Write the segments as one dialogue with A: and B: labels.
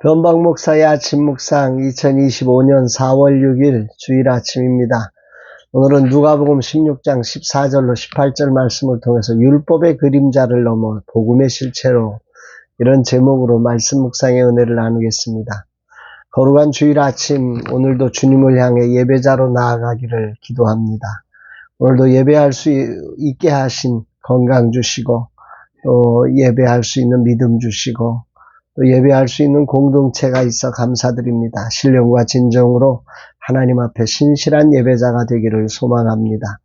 A: 변방 목사의 아침 묵상 2025년 4월 6일 주일 아침입니다. 오늘은 누가복음 16장 14절로 18절 말씀을 통해서 율법의 그림자를 넘어 복음의 실체로 이런 제목으로 말씀 묵상의 은혜를 나누겠습니다. 거룩한 주일 아침 오늘도 주님을 향해 예배자로 나아가기를 기도합니다. 오늘도 예배할 수 있게 하신 건강 주시고 또 예배할 수 있는 믿음 주시고 또 예배할 수 있는 공동체가 있어 감사드립니다. 신령과 진정으로 하나님 앞에 신실한 예배자가 되기를 소망합니다.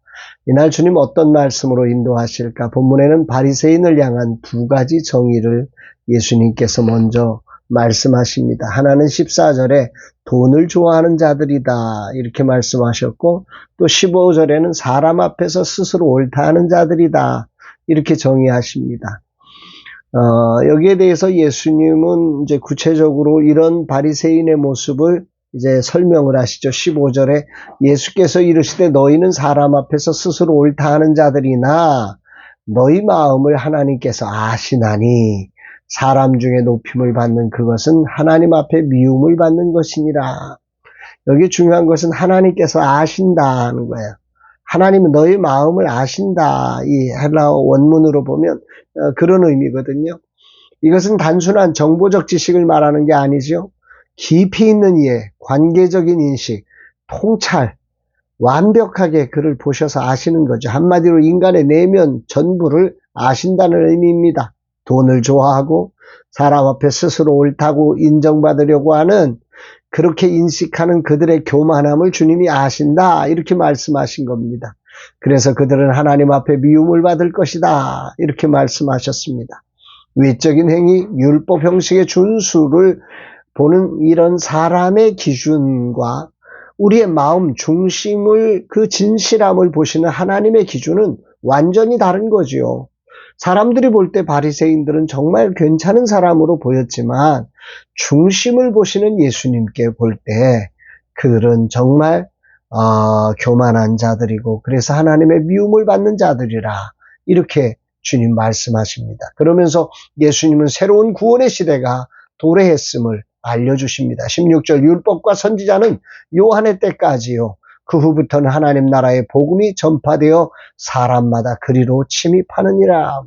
A: 이날 주님 어떤 말씀으로 인도하실까? 본문에는 바리새인을 향한 두 가지 정의를 예수님께서 먼저 말씀하십니다. 하나는 14절에 돈을 좋아하는 자들이다 이렇게 말씀하셨고, 또 15절에는 사람 앞에서 스스로 옳다 하는 자들이다 이렇게 정의하십니다. 여기에 대해서 예수님은 이제 구체적으로 이런 바리새인의 모습을 이제 설명을 하시죠. 15절에 예수께서 이르시되 너희는 사람 앞에서 스스로 옳다 하는 자들이나 너희 마음을 하나님께서 아시나니 사람 중에 높임을 받는 그것은 하나님 앞에 미움을 받는 것이니라. 여기 중요한 것은 하나님께서 아신다는 거예요. 하나님은 너희 마음을 아신다. 이 헬라어 원문으로 보면 그런 의미거든요. 이것은 단순한 정보적 지식을 말하는 게 아니죠. 깊이 있는 이해, 관계적인 인식, 통찰, 완벽하게 그를 보셔서 아시는 거죠. 한마디로 인간의 내면 전부를 아신다는 의미입니다. 돈을 좋아하고 사람 앞에 스스로 옳다고 인정받으려고 하는, 그렇게 인식하는 그들의 교만함을 주님이 아신다 이렇게 말씀하신 겁니다. 그래서 그들은 하나님 앞에 미움을 받을 것이다 이렇게 말씀하셨습니다. 외적인 행위, 율법 형식의 준수를 보는 이런 사람의 기준과 우리의 마음 중심을, 그 진실함을 보시는 하나님의 기준은 완전히 다른 거지요. 사람들이 볼 때 바리새인들은 정말 괜찮은 사람으로 보였지만 중심을 보시는 예수님께 볼 때 그들은 정말 교만한 자들이고, 그래서 하나님의 미움을 받는 자들이라 이렇게 주님 말씀하십니다. 그러면서 예수님은 새로운 구원의 시대가 도래했음을 알려주십니다. 16절 율법과 선지자는 요한의 때까지요. 그 후부터는 하나님 나라의 복음이 전파되어 사람마다 그리로 침입하느니라.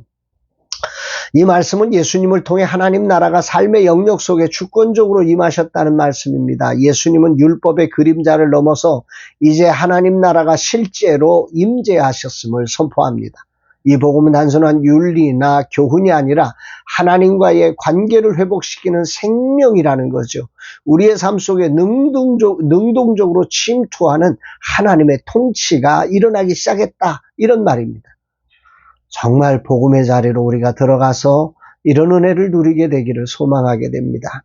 A: 이 말씀은 예수님을 통해 하나님 나라가 삶의 영역 속에 주권적으로 임하셨다는 말씀입니다. 예수님은 율법의 그림자를 넘어서 이제 하나님 나라가 실제로 임재하셨음을 선포합니다. 이 복음은 단순한 윤리나 교훈이 아니라 하나님과의 관계를 회복시키는 생명이라는 거죠. 우리의 삶 속에 능동적으로 침투하는 하나님의 통치가 일어나기 시작했다 이런 말입니다. 정말 복음의 자리로 우리가 들어가서 이런 은혜를 누리게 되기를 소망하게 됩니다.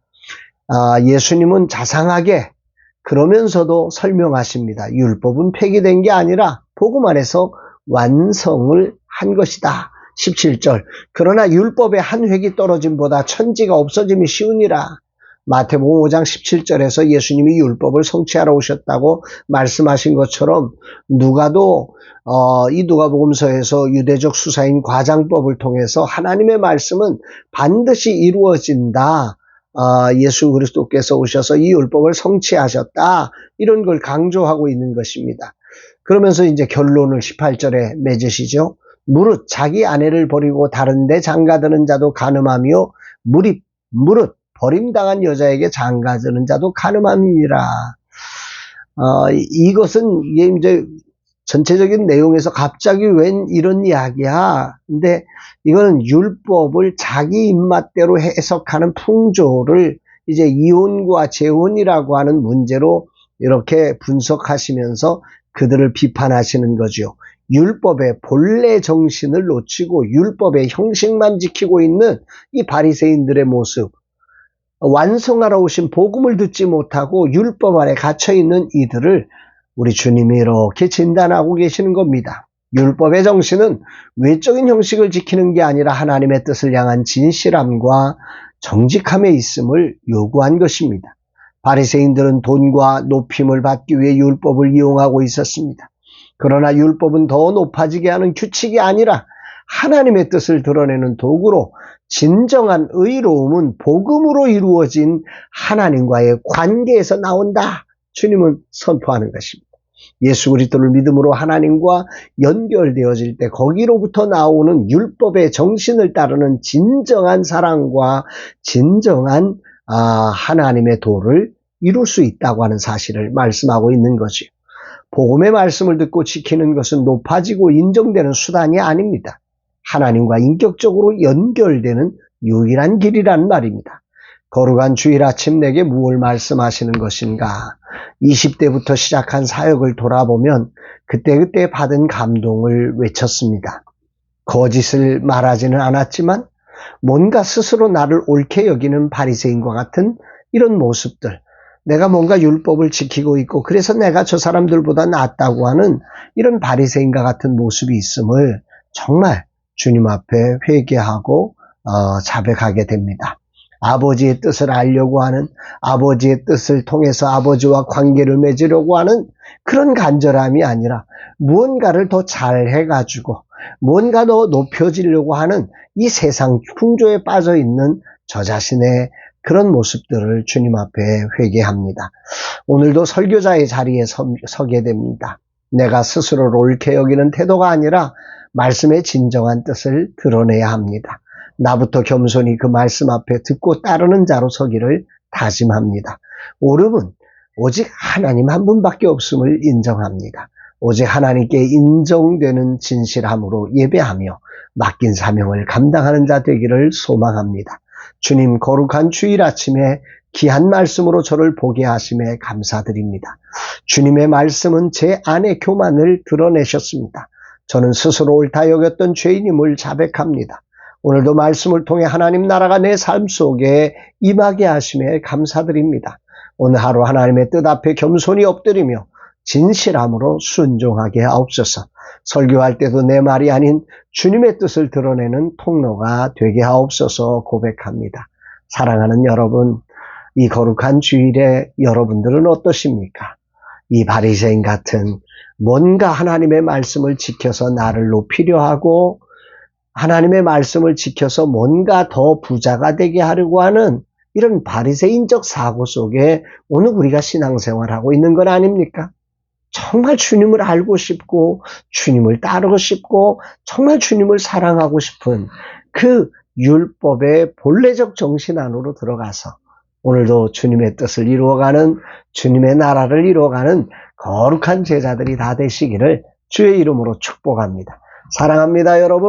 A: 예수님은 자상하게 그러면서도 설명하십니다. 율법은 폐기된 게 아니라 복음 안에서 완성을 한 것이다. 17절 그러나 율법의 한 획이 떨어짐보다 천지가 없어짐이 쉬우니라. 마태복음 5장 17절에서 예수님이 율법을 성취하러 오셨다고 말씀하신 것처럼 누가도 이 누가복음서에서 유대적 수사인 과장법을 통해서 하나님의 말씀은 반드시 이루어진다. 예수 그리스도께서 오셔서 이 율법을 성취하셨다. 이런 걸 강조하고 있는 것입니다. 그러면서 이제 결론을 18절에 맺으시죠. 무릇 자기 아내를 버리고 다른 데 장가드는 자도 간음하며 무릇 버림당한 여자에게 장가드는 자도 간음함이니라. 이것은 이게 이제 전체적인 내용에서 갑자기 웬 이런 이야기야. 근데 이거는 율법을 자기 입맛대로 해석하는 풍조를 이제 이혼과 재혼이라고 하는 문제로 이렇게 분석하시면서 그들을 비판하시는 거죠. 율법의 본래 정신을 놓치고 율법의 형식만 지키고 있는 이 바리새인들의 모습, 완성하러 오신 복음을 듣지 못하고 율법 안에 갇혀있는 이들을 우리 주님이 이렇게 진단하고 계시는 겁니다. 율법의 정신은 외적인 형식을 지키는 게 아니라 하나님의 뜻을 향한 진실함과 정직함에 있음을 요구한 것입니다. 바리새인들은 돈과 높임을 받기 위해 율법을 이용하고 있었습니다. 그러나 율법은 더 높아지게 하는 규칙이 아니라 하나님의 뜻을 드러내는 도구로 진정한 의로움은 복음으로 이루어진 하나님과의 관계에서 나온다. 주님은 선포하는 것입니다. 예수 그리스도를 믿음으로 하나님과 연결되어질 때 거기로부터 나오는 율법의 정신을 따르는 진정한 사랑과 진정한 하나님의 도를 이룰 수 있다고 하는 사실을 말씀하고 있는 거지요. 복음의 말씀을 듣고 지키는 것은 높아지고 인정되는 수단이 아닙니다. 하나님과 인격적으로 연결되는 유일한 길이란 말입니다. 거룩한 주일 아침 내게 무엇을 말씀하시는 것인가? 20대부터 시작한 사역을 돌아보면 그때그때 받은 감동을 외쳤습니다. 거짓을 말하지는 않았지만 뭔가 스스로 나를 옳게 여기는 바리새인과 같은 이런 모습들, 내가 뭔가 율법을 지키고 있고 그래서 내가 저 사람들보다 낫다고 하는 이런 바리새인과 같은 모습이 있음을 정말 주님 앞에 회개하고 자백하게 됩니다. 아버지의 뜻을 알려고 하는, 아버지의 뜻을 통해서 아버지와 관계를 맺으려고 하는 그런 간절함이 아니라 무언가를 더 잘해가지고 무언가 더 높여지려고 하는 이 세상 풍조에 빠져있는 저 자신의 그런 모습들을 주님 앞에 회개합니다. 오늘도 설교자의 자리에 서게 됩니다. 내가 스스로를 옳게 여기는 태도가 아니라 말씀의 진정한 뜻을 드러내야 합니다. 나부터 겸손히 그 말씀 앞에 듣고 따르는 자로 서기를 다짐합니다. 옳음은 오직 하나님 한 분밖에 없음을 인정합니다. 오직 하나님께 인정되는 진실함으로 예배하며 맡긴 사명을 감당하는 자 되기를 소망합니다. 주님, 거룩한 주일 아침에 귀한 말씀으로 저를 보게 하심에 감사드립니다. 주님의 말씀은 제 안의 교만을 드러내셨습니다. 저는 스스로 옳다 여겼던 죄인임을 자백합니다. 오늘도 말씀을 통해 하나님 나라가 내 삶 속에 임하게 하심에 감사드립니다. 오늘 하루 하나님의 뜻 앞에 겸손히 엎드리며 진실함으로 순종하게 하옵소서. 설교할 때도 내 말이 아닌 주님의 뜻을 드러내는 통로가 되게 하옵소서 고백합니다. 사랑하는 여러분, 이 거룩한 주일에 여러분들은 어떠십니까? 이 바리새인 같은 뭔가 하나님의 말씀을 지켜서 나를 높이려 하고 하나님의 말씀을 지켜서 뭔가 더 부자가 되게 하려고 하는 이런 바리새인적 사고 속에 오늘 우리가 신앙생활하고 있는 건 아닙니까? 정말 주님을 알고 싶고 주님을 따르고 싶고 정말 주님을 사랑하고 싶은 그 율법의 본래적 정신 안으로 들어가서 오늘도 주님의 뜻을 이루어가는, 주님의 나라를 이루어가는 거룩한 제자들이 다 되시기를 주의 이름으로 축복합니다. 사랑합니다, 여러분.